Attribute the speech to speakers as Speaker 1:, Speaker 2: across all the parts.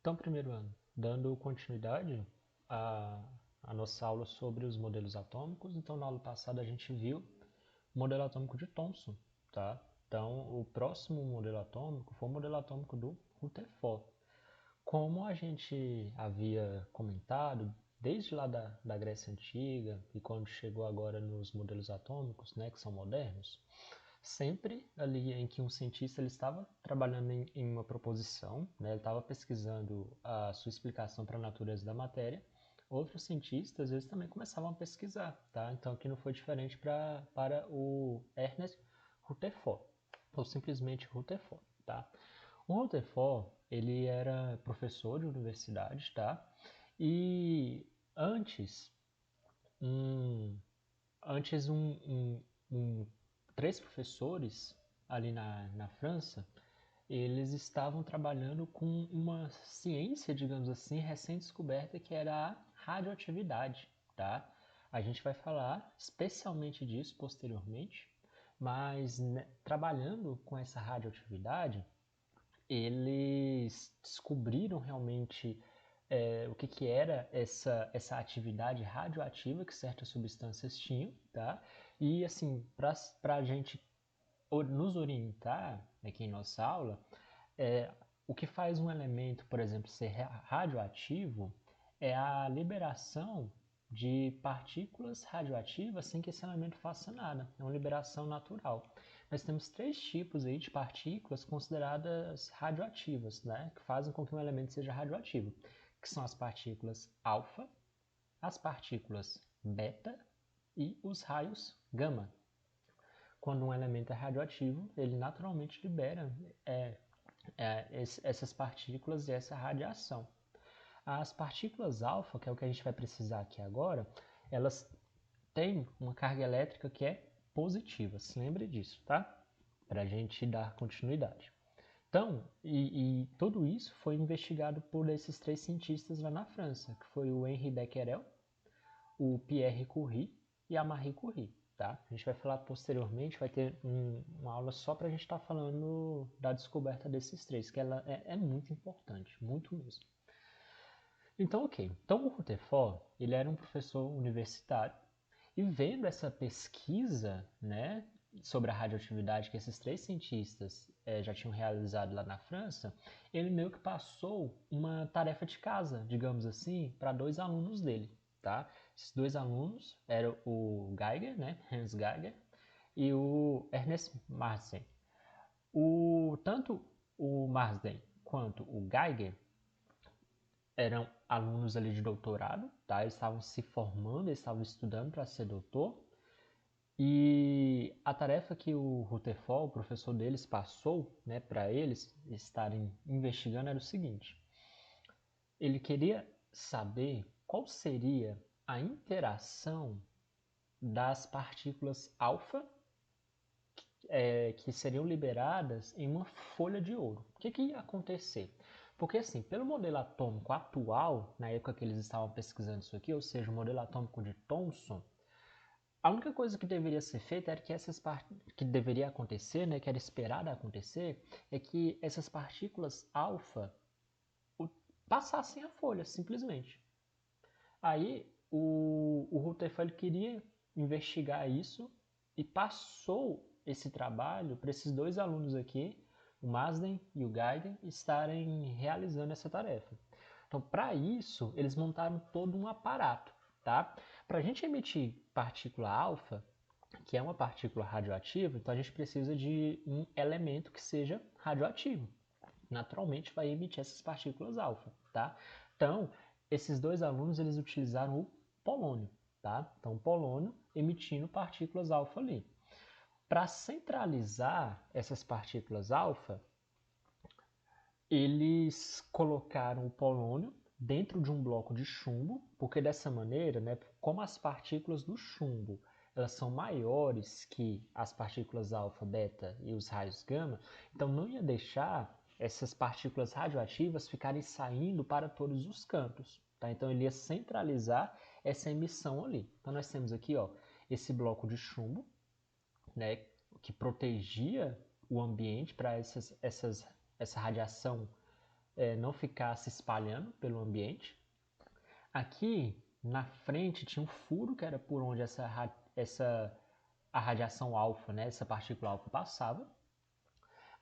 Speaker 1: Então, primeiro ano, dando continuidade à, à nossa aula sobre os modelos atômicos. Então, na aula passada a gente viu o modelo atômico de Thomson, tá? Então, o próximo modelo atômico foi o modelo atômico do Rutherford. Como a gente havia comentado, desde lá da Grécia Antiga e quando chegou agora nos modelos atômicos, né, que são modernos, sempre ali em que um cientista ele estava trabalhando em uma proposição, né, ele estava pesquisando a sua explicação para a natureza da matéria, outros cientistas eles também começavam a pesquisar, tá? Então aqui não foi diferente para o Ernest Rutherford, ou simplesmente Rutherford, tá? O Rutherford ele era professor de universidade, tá? E antes um, antes três professores ali na França, eles estavam trabalhando com uma ciência, digamos assim, recém-descoberta que era a radioatividade, tá? A gente vai falar especialmente disso posteriormente, mas né, trabalhando com essa radioatividade, eles descobriram realmente o que era essa atividade radioativa que certas substâncias tinham, tá? E assim, para a gente nos orientar aqui em nossa aula, o que faz um elemento, por exemplo, ser radioativo é a liberação de partículas radioativas sem que esse elemento faça nada. É uma liberação natural. Nós temos três tipos aí de partículas consideradas radioativas, né, que fazem com que um elemento seja radioativo, que são as partículas alfa, as partículas beta e os raios gama. Quando um elemento é radioativo, ele naturalmente libera essas partículas e essa radiação. As partículas alfa, que é o que a gente vai precisar aqui agora, elas têm uma carga elétrica que é positiva. Se lembre disso, tá? Para a gente dar continuidade. Então, e tudo isso foi investigado por esses três cientistas lá na França, que foi o Henri Becquerel, o Pierre Curie e a Marie Curie. Tá? A gente vai falar posteriormente, vai ter uma aula só para a gente estar falando da descoberta desses três, que ela é muito importante, muito mesmo. Então, ok. Então, o Rutherford, ele era um professor universitário e vendo essa pesquisa, né, sobre a radioatividade que esses três cientistas já tinham realizado lá na França, ele meio que passou uma tarefa de casa, digamos assim, para dois alunos dele, tá? Esses dois alunos eram o Geiger, né, Hans Geiger, e o Ernest Marsden. Tanto o Marsden quanto o Geiger eram alunos ali de doutorado, tá? Eles estavam se formando, eles estavam estudando para ser doutor. E a tarefa que o Rutherford, o professor deles, passou, né, para eles estarem investigando era o seguinte: ele queria saber qual seria a interação das partículas alfa que seriam liberadas em uma folha de ouro. O que ia acontecer? Porque assim, pelo modelo atômico atual, na época que eles estavam pesquisando isso aqui, ou seja, o modelo atômico de Thomson, a única coisa que deveria ser feita era que que deveria acontecer, né, que era esperada acontecer, é que essas partículas alfa passassem a folha, simplesmente. Aí o Rutherford queria investigar isso e passou esse trabalho para esses dois alunos aqui, o Marsden e o Geiger, estarem realizando essa tarefa. Então, para isso, eles montaram todo um aparato, tá? Para a gente emitir partícula alfa, que é uma partícula radioativa, então a gente precisa de um elemento que seja radioativo. Naturalmente vai emitir essas partículas alfa, tá? Então, esses dois alunos eles utilizaram o polônio, tá? Então, o polônio emitindo partículas alfa ali. Para centralizar essas partículas alfa, eles colocaram o polônio dentro de um bloco de chumbo, porque dessa maneira, né, como as partículas do chumbo elas são maiores que as partículas alfa, beta e os raios gama, então não ia deixar essas partículas radioativas ficarem saindo para todos os cantos. Tá? Então ele ia centralizar essa emissão ali. Então nós temos aqui ó, esse bloco de chumbo, né, que protegia o ambiente para essa radiação não ficar se espalhando pelo ambiente. Aqui na frente tinha um furo que era por onde a radiação alfa, né, essa partícula alfa passava.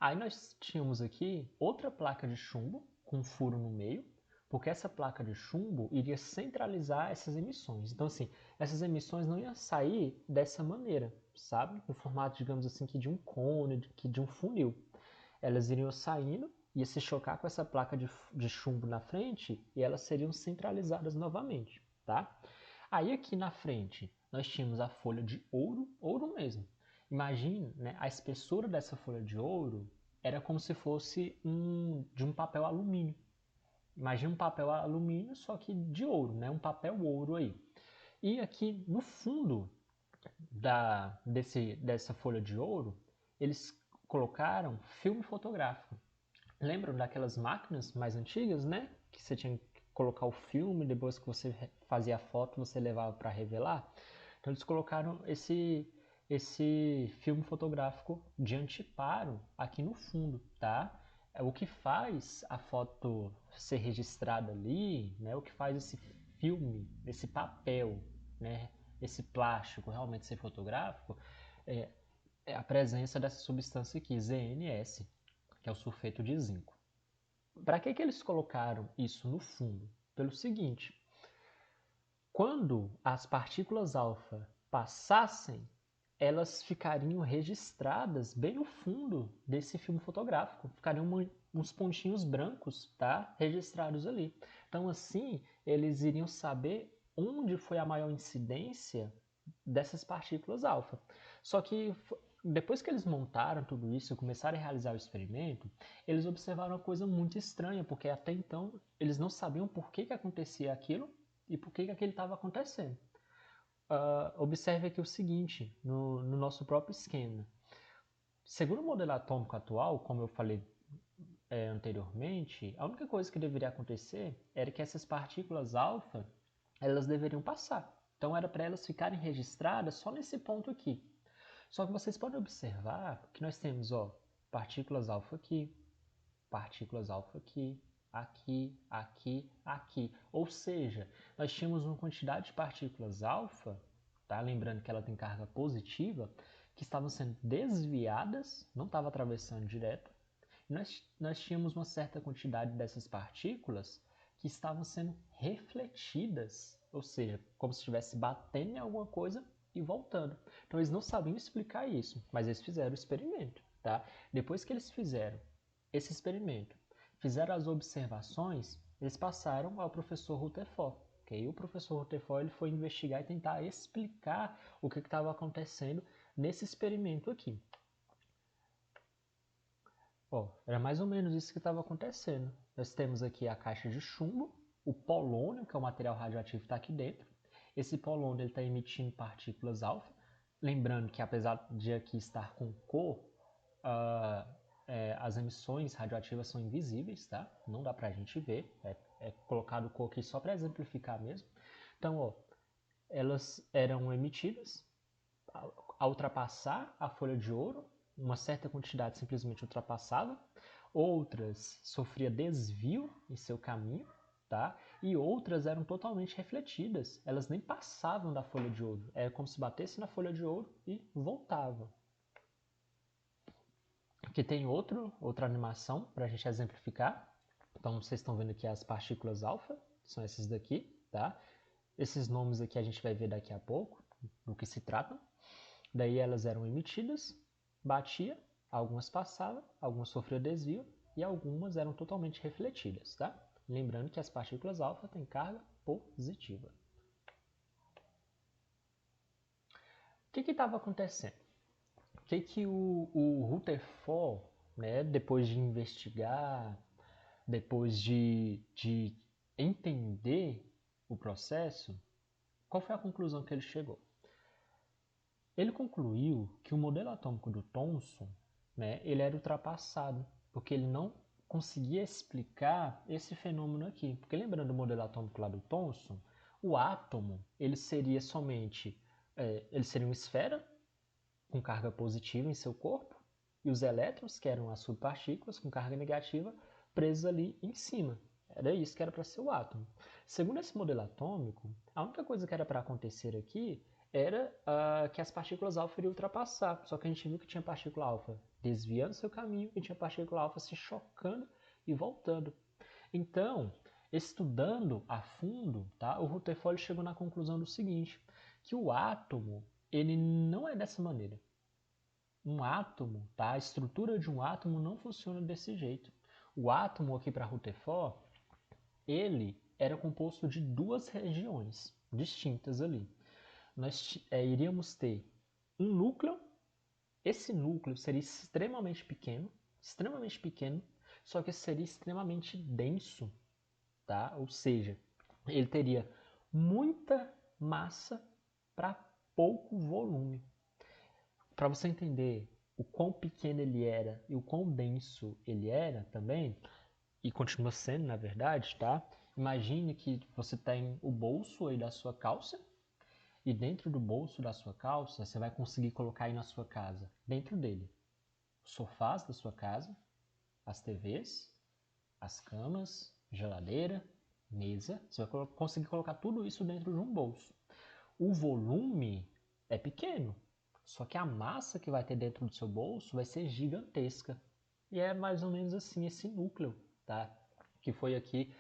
Speaker 1: Aí nós tínhamos aqui outra placa de chumbo com um furo no meio, porque essa placa de chumbo iria centralizar essas emissões. Então, assim, essas emissões não iam sair dessa maneira, sabe? No formato, digamos assim, que de um cone, que de um funil. Elas iriam saindo, ia se chocar com essa placa de chumbo na frente e elas seriam centralizadas novamente, tá? Aí aqui na frente nós tínhamos a folha de ouro, ouro mesmo. Imagine, né, a espessura dessa folha de ouro era como se fosse de um papel alumínio. Imagina um papel alumínio, só que de ouro, né? Um papel ouro aí. E aqui no fundo dessa folha de ouro, eles colocaram filme fotográfico. Lembram daquelas máquinas mais antigas, né? Que você tinha que colocar o filme, depois que você fazia a foto, você levava para revelar. Então eles colocaram esse filme fotográfico de antiparo aqui no fundo, tá? O que faz a foto ser registrada ali, né? O que faz esse filme, esse papel, né? Esse plástico realmente ser fotográfico é, é a presença dessa substância aqui, ZNS, que é o sulfeto de zinco. Para que eles colocaram isso no fundo? Pelo seguinte, quando as partículas alfa passassem, elas ficariam registradas bem no fundo desse filme fotográfico. Ficariam uns pontinhos brancos, tá? Registrados ali. Então, assim, eles iriam saber onde foi a maior incidência dessas partículas alfa. Só que depois que eles montaram tudo isso e começaram a realizar o experimento, eles observaram uma coisa muito estranha, porque até então eles não sabiam por que acontecia aquilo e por que aquilo estava acontecendo. Observe aqui o seguinte, no nosso próprio esquema. Segundo o modelo atômico atual, como eu falei anteriormente, a única coisa que deveria acontecer era que essas partículas alfa, elas deveriam passar. Então era para elas ficarem registradas só nesse ponto aqui. Só que vocês podem observar que nós temos partículas alfa aqui, partículas alfa aqui, aqui, aqui, aqui. Ou seja, nós tínhamos uma quantidade de partículas alfa, tá? Lembrando que ela tem carga positiva, que estavam sendo desviadas, não estava atravessando direto. Nós tínhamos uma certa quantidade dessas partículas que estavam sendo refletidas, ou seja, como se estivesse batendo em alguma coisa e voltando. Então eles não sabiam explicar isso, mas eles fizeram o experimento, tá? Depois que eles fizeram esse experimento, fizeram as observações, eles passaram ao professor Rutherford. Okay? O professor Rutherford ele foi investigar e tentar explicar o que estava acontecendo nesse experimento aqui. Era mais ou menos isso que estava acontecendo. Nós temos aqui a caixa de chumbo, o polônio, que é o material radioativo, está aqui dentro. Esse polônio está emitindo partículas alfa. Lembrando que apesar de aqui estar com cor, as emissões radioativas são invisíveis, tá? Não dá para a gente ver. É colocado cor aqui só para exemplificar mesmo. Então, elas eram emitidas ao ultrapassar a folha de ouro, uma certa quantidade simplesmente ultrapassava, outras sofria desvio em seu caminho, tá? E outras eram totalmente refletidas, elas nem passavam da folha de ouro, era como se batesse na folha de ouro e voltava. Aqui tem outra animação para a gente exemplificar. Então vocês estão vendo aqui as partículas alfa, são essas daqui, tá? Esses nomes aqui a gente vai ver daqui a pouco, do que se tratam. Daí elas eram emitidas, batia, algumas passavam, algumas sofriam desvio e algumas eram totalmente refletidas, tá? Lembrando que as partículas alfa têm carga positiva. O que estava acontecendo? O que o Rutherford, né, depois de investigar, depois de entender o processo, qual foi a conclusão que ele chegou? Ele concluiu que o modelo atômico do Thomson, né, ele era ultrapassado, porque ele não conseguia explicar esse fenômeno aqui. Porque lembrando do modelo atômico lá do Thomson, o átomo ele seria somente ele seria uma esfera com carga positiva em seu corpo, e os elétrons, que eram as subpartículas com carga negativa, presas ali em cima. Era isso que era para ser o átomo. Segundo esse modelo atômico, a única coisa que era para acontecer aqui era que as partículas alfa iriam ultrapassar. Só que a gente viu que tinha partícula alfa desviando seu caminho e tinha partícula alfa se chocando e voltando. Então, estudando a fundo, tá, o Rutherford chegou na conclusão do seguinte, que o átomo ele não é dessa maneira. Um átomo, tá, a estrutura de um átomo não funciona desse jeito. O átomo aqui para Rutherford, ele era composto de duas regiões distintas ali. Nós iríamos ter um núcleo, esse núcleo seria extremamente pequeno, só que seria extremamente denso, tá? Ou seja, ele teria muita massa para pouco volume. Para você entender o quão pequeno ele era e o quão denso ele era também, e continua sendo, na verdade, tá? Imagine que você tem o bolso aí da sua calça e dentro do bolso da sua calça você vai conseguir colocar aí na sua casa, dentro dele, os sofás da sua casa, as TVs, as camas, geladeira, mesa. Você vai conseguir colocar tudo isso dentro de um bolso. O volume é pequeno, só que a massa que vai ter dentro do seu bolso vai ser gigantesca. E é mais ou menos assim esse núcleo, tá? Que foi aqui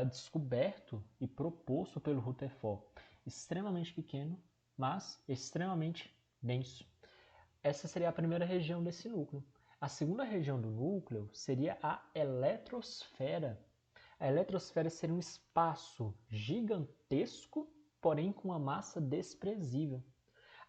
Speaker 1: descoberto e proposto pelo Rutherford. Extremamente pequeno, mas extremamente denso. Essa seria a primeira região desse núcleo. A segunda região do núcleo seria a eletrosfera. A eletrosfera seria um espaço gigantesco, porém com uma massa desprezível.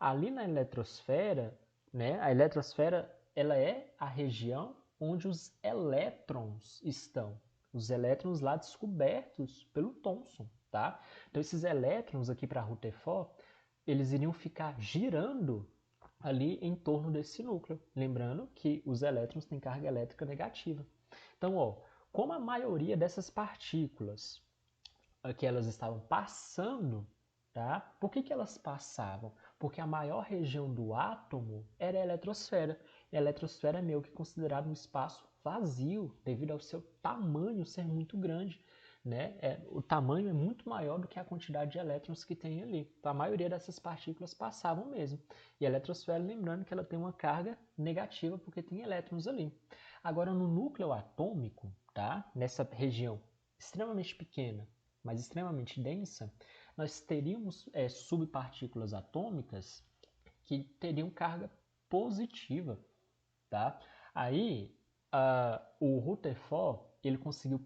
Speaker 1: Ali na eletrosfera, né, a eletrosfera ela é a região onde os elétrons estão. Os elétrons lá descobertos pelo Thomson, tá? Então esses elétrons aqui para Rutherford, eles iriam ficar girando ali em torno desse núcleo. Lembrando que os elétrons têm carga elétrica negativa. Então, ó, como a maioria dessas partículas que elas estavam passando, tá? Por que elas passavam? Porque a maior região do átomo era a eletrosfera. E a eletrosfera é meio que considerada um espaço vazio, devido ao seu tamanho ser muito grande. Né? O tamanho é muito maior do que a quantidade de elétrons que tem ali. Então, a maioria dessas partículas passavam mesmo. E a eletrosfera, lembrando que ela tem uma carga negativa porque tem elétrons ali. Agora, no núcleo atômico, tá? Nessa região extremamente pequena, mas extremamente densa, nós teríamos subpartículas atômicas que teriam carga positiva. Tá? Aí, o Rutherford ele conseguiu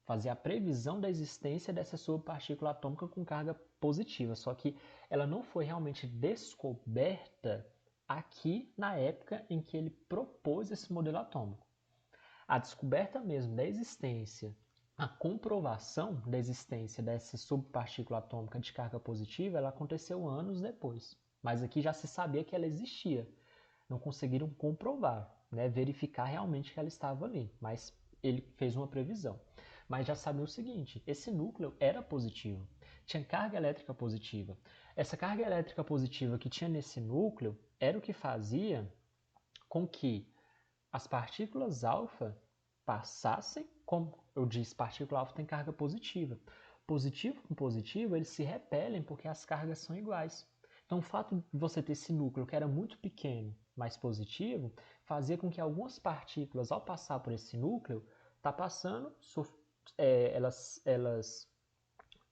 Speaker 1: fazer a previsão da existência dessa subpartícula atômica com carga positiva, só que ela não foi realmente descoberta aqui na época em que ele propôs esse modelo atômico. A descoberta mesmo da existência, a comprovação da existência dessa subpartícula atômica de carga positiva, ela aconteceu anos depois. Mas aqui já se sabia que ela existia. Não conseguiram comprovar, né, verificar realmente que ela estava ali, mas ele fez uma previsão. Mas já sabia o seguinte, esse núcleo era positivo, tinha carga elétrica positiva. Essa carga elétrica positiva que tinha nesse núcleo era o que fazia com que as partículas alfa passassem, como eu disse, partícula alfa tem carga positiva. Positivo com positivo, eles se repelem porque as cargas são iguais. Então, o fato de você ter esse núcleo que era muito pequeno, mas positivo, fazia com que algumas partículas, ao passar por esse núcleo, elas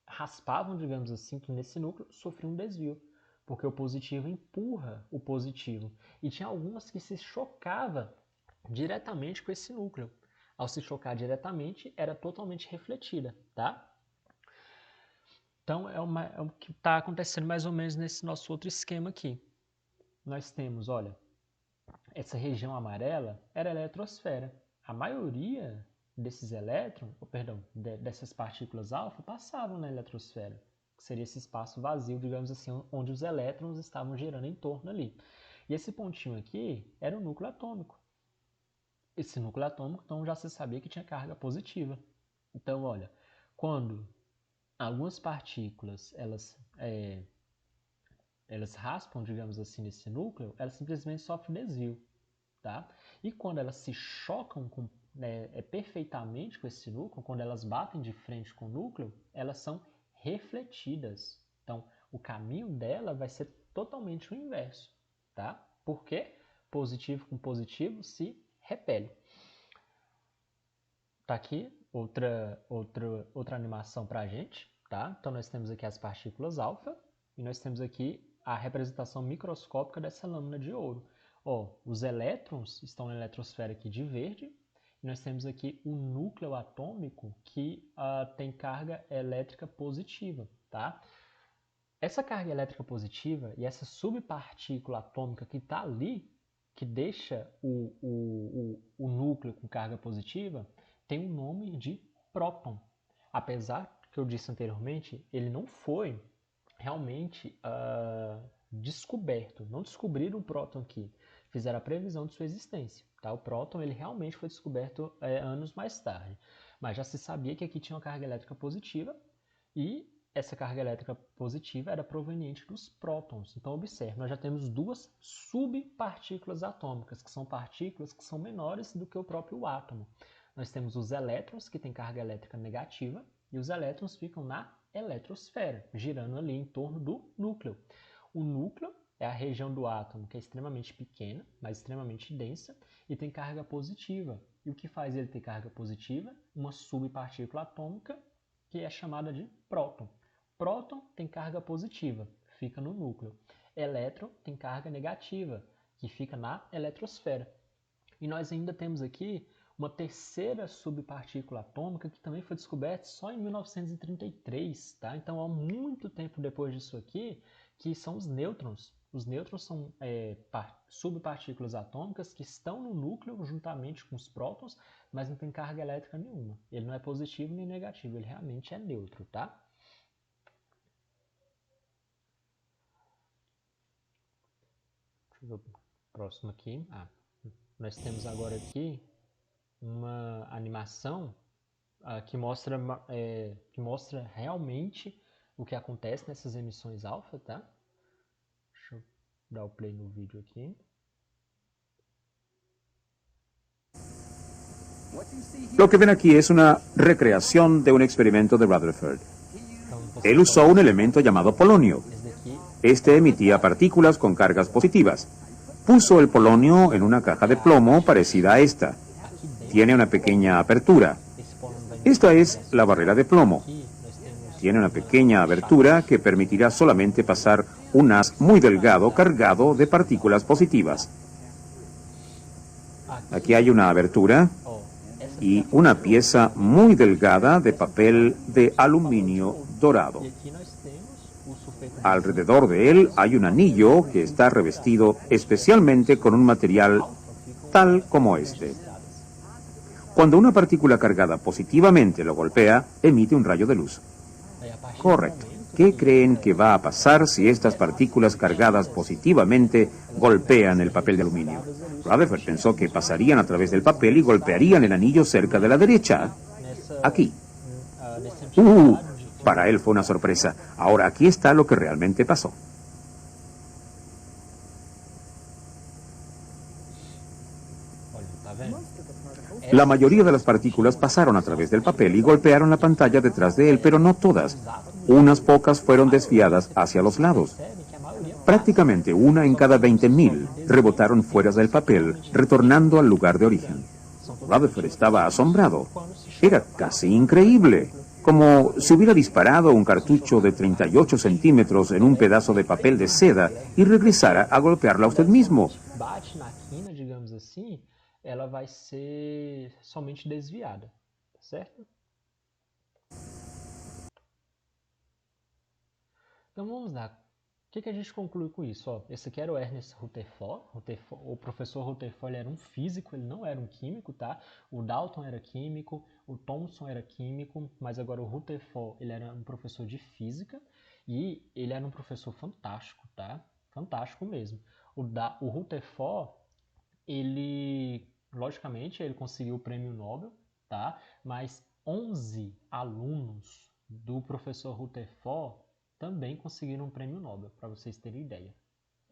Speaker 1: raspavam, digamos assim, que nesse núcleo sofriam um desvio, porque o positivo empurra o positivo. E tinha algumas que se chocava diretamente com esse núcleo. Ao se chocar diretamente, era totalmente refletida, tá? Então, é o que está acontecendo mais ou menos nesse nosso outro esquema aqui. Nós temos, olha, essa região amarela era a eletrosfera. A maioria desses elétrons, dessas partículas alfa, passavam na eletrosfera, que seria esse espaço vazio, digamos assim, onde os elétrons estavam girando em torno ali. E esse pontinho aqui era o núcleo atômico. Esse núcleo atômico, então, já se sabia que tinha carga positiva. Então, olha, quando algumas partículas elas raspam, digamos assim, nesse núcleo, elas simplesmente sofrem desvio, tá? E quando elas se chocam com perfeitamente com esse núcleo, quando elas batem de frente com o núcleo, elas são refletidas. Então, o caminho dela vai ser totalmente o inverso, tá? Por quê? Positivo com positivo se repele. Tá aqui outra animação para a gente, tá? Então, nós temos aqui as partículas alfa e nós temos aqui a representação microscópica dessa lâmina de ouro. Ó, os elétrons estão na eletrosfera aqui de verde e nós temos aqui o núcleo atômico que tem carga elétrica positiva, tá? Essa carga elétrica positiva e essa subpartícula atômica que está ali, que deixa o núcleo com carga positiva, tem o nome de próton. Apesar que eu disse anteriormente, ele não foi realmente descoberto. Não descobriram o próton aqui. Fizeram a previsão de sua existência. Tá? O próton ele realmente foi descoberto anos mais tarde. Mas já se sabia que aqui tinha uma carga elétrica positiva e essa carga elétrica positiva era proveniente dos prótons. Então, observe, nós já temos duas subpartículas atômicas, que são partículas que são menores do que o próprio átomo. Nós temos os elétrons, que têm carga elétrica negativa, e os elétrons ficam na eletrosfera, girando ali em torno do núcleo. O núcleo é a região do átomo que é extremamente pequena, mas extremamente densa, e tem carga positiva. E o que faz ele ter carga positiva? Uma subpartícula atômica, que é chamada de próton. Próton tem carga positiva, fica no núcleo. Elétron tem carga negativa, que fica na eletrosfera. E nós ainda temos aqui uma terceira subpartícula atômica que também foi descoberta só em 1933, tá? Então, há muito tempo depois disso aqui, que são os nêutrons. Os nêutrons são subpartículas atômicas que estão no núcleo juntamente com os prótons, mas não tem carga elétrica nenhuma. Ele não é positivo nem negativo, ele realmente é neutro, tá? Deixa eu ver o próximo aqui. Nós temos agora aqui uma animação que mostra realmente o que acontece nessas emissões alfa, tá? Deixa eu dar o play no vídeo aqui.
Speaker 2: Lo que ven aquí es una recreación de un experimento de Rutherford. Él usó un elemento llamado polonio. Este emitía partículas con cargas positivas. Puso el polonio en una caja de plomo parecida a esta. Tiene una pequeña apertura. Esta es la barrera de plomo. Tiene una pequeña abertura que permitirá solamente pasar un haz muy delgado cargado de partículas positivas. Aquí hay una abertura y una pieza muy delgada de papel de aluminio dorado. Alrededor de él hay un anillo que está revestido especialmente con un material tal como este. Cuando una partícula cargada positivamente lo golpea, emite un rayo de luz. Correcto. ¿Qué creen que va a pasar si estas partículas cargadas positivamente golpean el papel de aluminio? Rutherford pensó que pasarían a través del papel y golpearían el anillo cerca de la derecha. Aquí. Para él fue una sorpresa. Ahora aquí está lo que realmente pasó. La mayoría de las partículas pasaron a través del papel y golpearon la pantalla detrás de él, pero no todas. Unas pocas fueron desviadas hacia los lados. Prácticamente una en cada 20.000 rebotaron fuera del papel, retornando al lugar de origen. Rutherford estaba asombrado. Era casi increíble, como si hubiera disparado un cartucho de 38 centímetros en un pedazo de papel de seda y regresara a golpearla a usted mismo.
Speaker 1: Bate na quina, digamos assim, ela vai ser somente desviada, certo? Então vamos lá. O que a gente conclui com isso? Ó, esse aqui era o Ernest Rutherford. O professor Rutherford ele era um físico, ele não era um químico, tá? O Dalton era químico, o Thomson era químico, mas agora o Rutherford ele era um professor de física e ele era um professor fantástico, tá? Fantástico mesmo. O Rutherford, ele, logicamente, ele conseguiu o prêmio Nobel, tá? Mas 11 alunos do professor Rutherford também conseguiram um prêmio Nobel, para vocês terem ideia.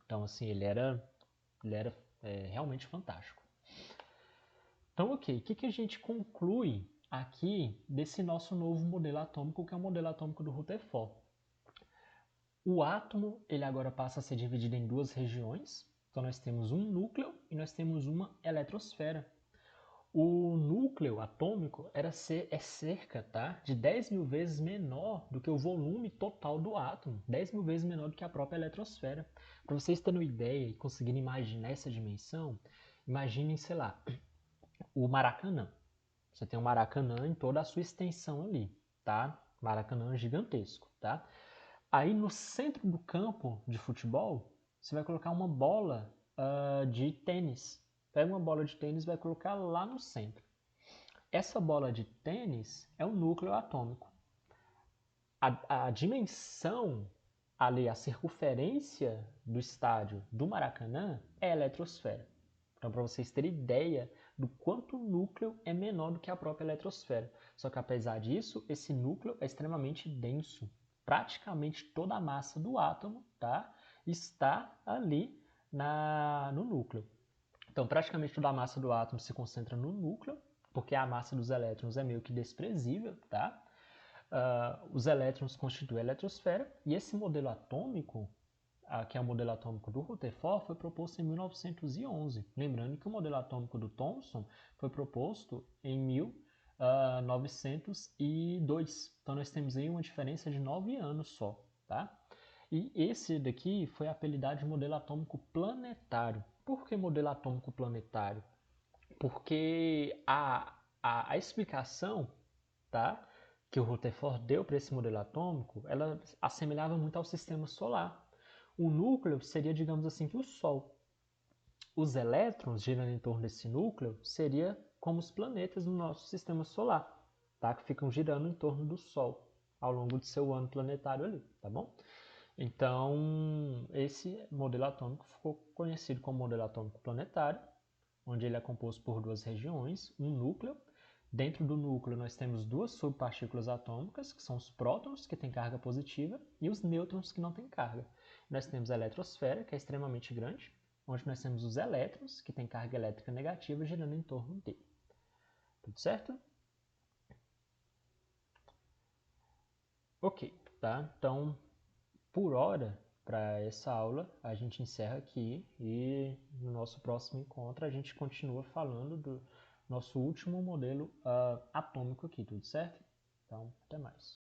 Speaker 1: Então, assim, ele era realmente fantástico. Então, ok, o que a gente conclui aqui desse nosso novo modelo atômico, que é o modelo atômico do Rutherford? O átomo, ele agora passa a ser dividido em duas regiões. Então, nós temos um núcleo e nós temos uma eletrosfera. O núcleo atômico é cerca, tá, de 10.000 vezes menor do que o volume total do átomo, 10.000 vezes menor do que a própria eletrosfera. Para vocês terem uma ideia e conseguirem imaginar essa dimensão, imaginem, sei lá, o Maracanã. Você tem o Maracanã em toda a sua extensão ali, tá? Maracanã gigantesco, tá? Aí no centro do campo de futebol, você vai colocar uma bola de tênis. Pega uma bola de tênis e vai colocar lá no centro. Essa bola de tênis é o núcleo atômico. A dimensão ali, a circunferência do estádio do Maracanã é a eletrosfera. Então, para vocês terem ideia do quanto o núcleo é menor do que a própria eletrosfera. Só que, apesar disso, esse núcleo é extremamente denso. Praticamente toda a massa do átomo, tá, está ali no núcleo. Então, praticamente toda a massa do átomo se concentra no núcleo, porque a massa dos elétrons é meio que desprezível, tá? Os elétrons constituem a eletrosfera, e esse modelo atômico, que é o modelo atômico do Rutherford, foi proposto em 1911. Lembrando que o modelo atômico do Thomson foi proposto em 1902. Então nós temos aí uma diferença de 9 anos só, tá? E esse daqui foi apelidado de modelo atômico planetário. Por que modelo atômico planetário? Porque a explicação, tá, que o Rutherford deu para esse modelo atômico, ela assemelhava muito ao sistema solar. O núcleo seria, digamos assim, que o Sol. Os elétrons girando em torno desse núcleo seria como os planetas no nosso sistema solar, tá? Que ficam girando em torno do Sol ao longo de seu ano planetário ali, tá bom? Então, esse modelo atômico ficou conhecido como modelo atômico planetário, onde ele é composto por duas regiões, um núcleo. Dentro do núcleo nós temos duas subpartículas atômicas, que são os prótons, que têm carga positiva, e os nêutrons, que não têm carga. Nós temos a eletrosfera, que é extremamente grande, onde nós temos os elétrons, que têm carga elétrica negativa, girando em torno dele. Tudo certo? Ok, tá? Então, por hora, para essa aula, a gente encerra aqui e no nosso próximo encontro a gente continua falando do nosso último modelo atômico aqui, tudo certo? Então, até mais.